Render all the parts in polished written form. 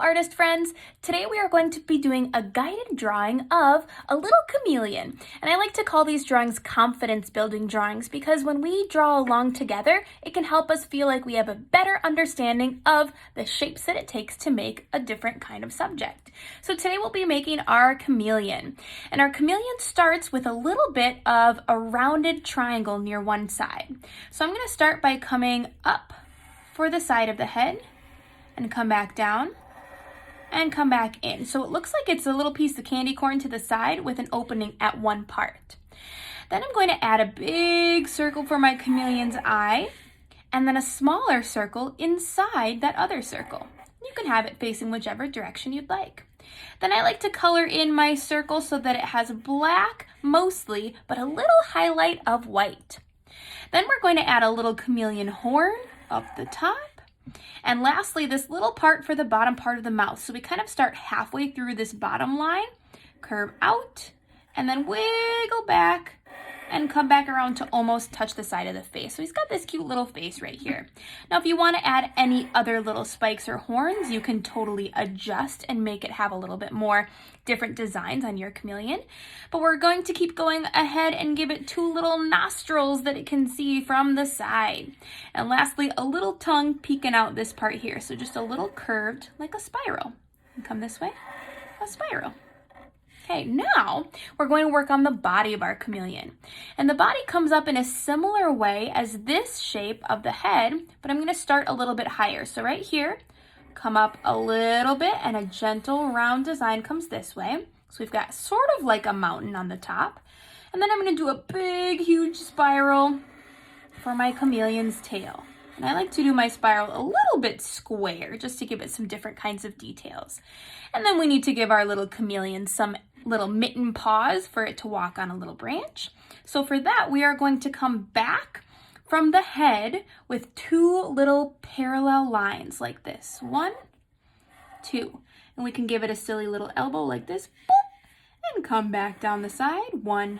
artist friends. Today we are going to be doing a guided drawing of a little chameleon. And I like to call these drawings confidence building drawings because when we draw along together, it can help us feel like we have a better understanding of the shapes that it takes to make a different kind of subject. So today we'll be making our chameleon. And our chameleon starts with a little bit of a rounded triangle near one side. So I'm going to start by coming up for the side of the head and come back down and come back in. So it looks like it's a little piece of candy corn to the side with an opening at one part. Then I'm going to add a big circle for my chameleon's eye and then a smaller circle inside that other circle. You can have it facing whichever direction you'd like. Then I like to color in my circle so that it has black mostly, but a little highlight of white. Then we're going to add a little chameleon horn up the top. And lastly, this little part for the bottom part of the mouth. So we kind of start halfway through this bottom line, curve out, and then wiggle back and come back around to almost touch the side of the face. So he's got this cute little face right here. Now, if you want to add any other little spikes or horns, you can totally adjust and make it have a little bit more different designs on your chameleon. But we're going to keep going ahead and give it two little nostrils that it can see from the side. And lastly, a little tongue peeking out this part here. So just a little curved, like a spiral. And come this way, a spiral. Okay, now we're going to work on the body of our chameleon. And the body comes up in a similar way as this shape of the head, but I'm going to start a little bit higher. So right here, come up a little bit and a gentle round design comes this way. So we've got sort of like a mountain on the top. And then I'm going to do a big, huge spiral for my chameleon's tail. And I like to do my spiral a little bit square just to give it some different kinds of details. And then we need to give our little chameleon some little mitten paws for it to walk on a little branch. So for that, we are going to come back from the head with two little parallel lines like this. 1, 2. And we can give it a silly little elbow like this. Boop, and come back down the side. 1,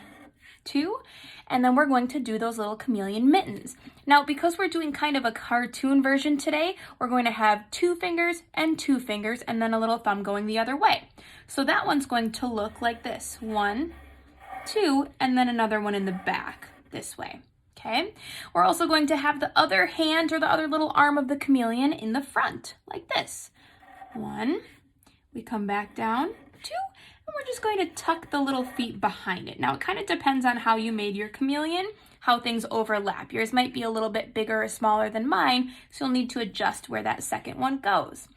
2. And then we're going to do those little chameleon mittens. Now, because we're doing kind of a cartoon version today, we're going to have 2 fingers and 2 fingers and then a little thumb going the other way. So that one's going to look like this. 1, 2, and then another one in the back this way. Okay, we're also going to have the other hand or the other little arm of the chameleon in the front like this. 1, we come back down, 2, and we're just going to tuck the little feet behind it. Now, it kind of depends on how you made your chameleon, how things overlap. Yours might be a little bit bigger or smaller than mine, so you'll need to adjust where that second one goes.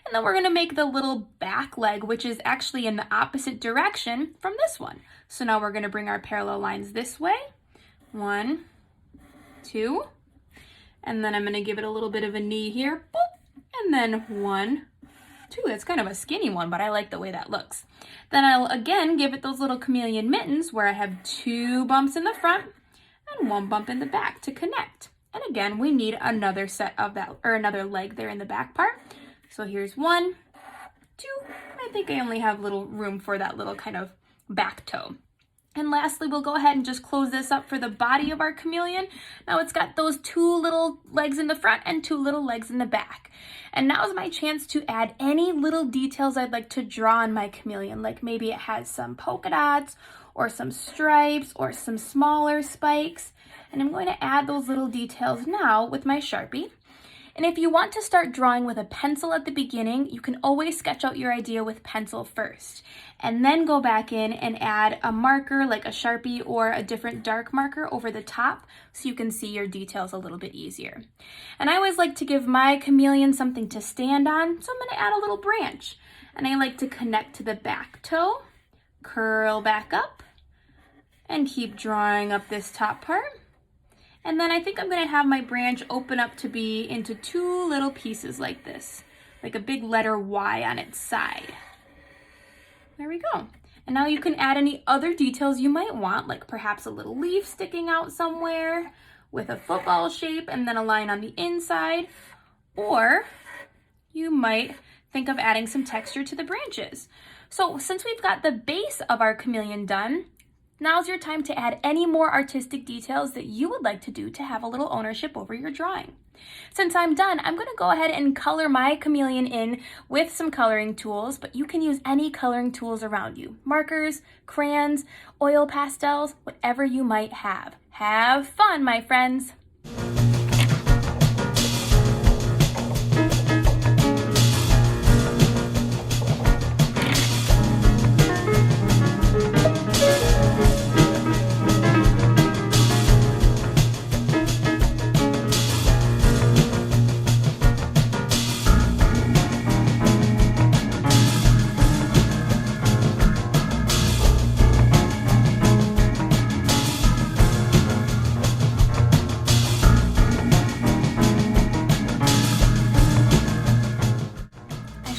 And then we're going to make the little back leg, which is actually in the opposite direction from this one. So now we're going to bring our parallel lines this way. 1, 2, and then I'm going to give it a little bit of a knee here, boop, and then 1, 2. That's kind of a skinny one, but I like the way that looks. Then I'll again give it those little chameleon mittens where I have 2 bumps in the front and 1 bump in the back to connect. And again, we need another set of that, or another leg there in the back part. So here's 1, 2, I think I only have little room for that little kind of back toe. And lastly, we'll go ahead and just close this up for the body of our chameleon. Now it's got those 2 little legs in the front and 2 little legs in the back. And now is my chance to add any little details I'd like to draw on my chameleon. Like maybe it has some polka dots or some stripes or some smaller spikes. And I'm going to add those little details now with my Sharpie. And if you want to start drawing with a pencil at the beginning, you can always sketch out your idea with pencil first. And then go back in and add a marker like a Sharpie or a different dark marker over the top so you can see your details a little bit easier. And I always like to give my chameleon something to stand on, so I'm going to add a little branch. And I like to connect to the back toe, curl back up, and keep drawing up this top part. And then I think I'm going to have my branch open up to be into 2 little pieces like this, like a big letter Y on its side. There we go. And now you can add any other details you might want, like perhaps a little leaf sticking out somewhere with a football shape and then a line on the inside. Or you might think of adding some texture to the branches. So since we've got the base of our chameleon done, Now's your time to add any more artistic details that you would like to do to have a little ownership over your drawing. Since I'm done, I'm going to go ahead and color my chameleon in with some coloring tools, but you can use any coloring tools around you. Markers, crayons, oil pastels, whatever you might have. Have fun, my friends!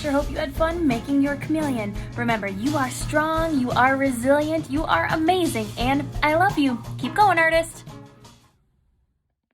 I hope you had fun making your chameleon. Remember, you are strong, you are resilient, you are amazing, and I love you. Keep going, artist!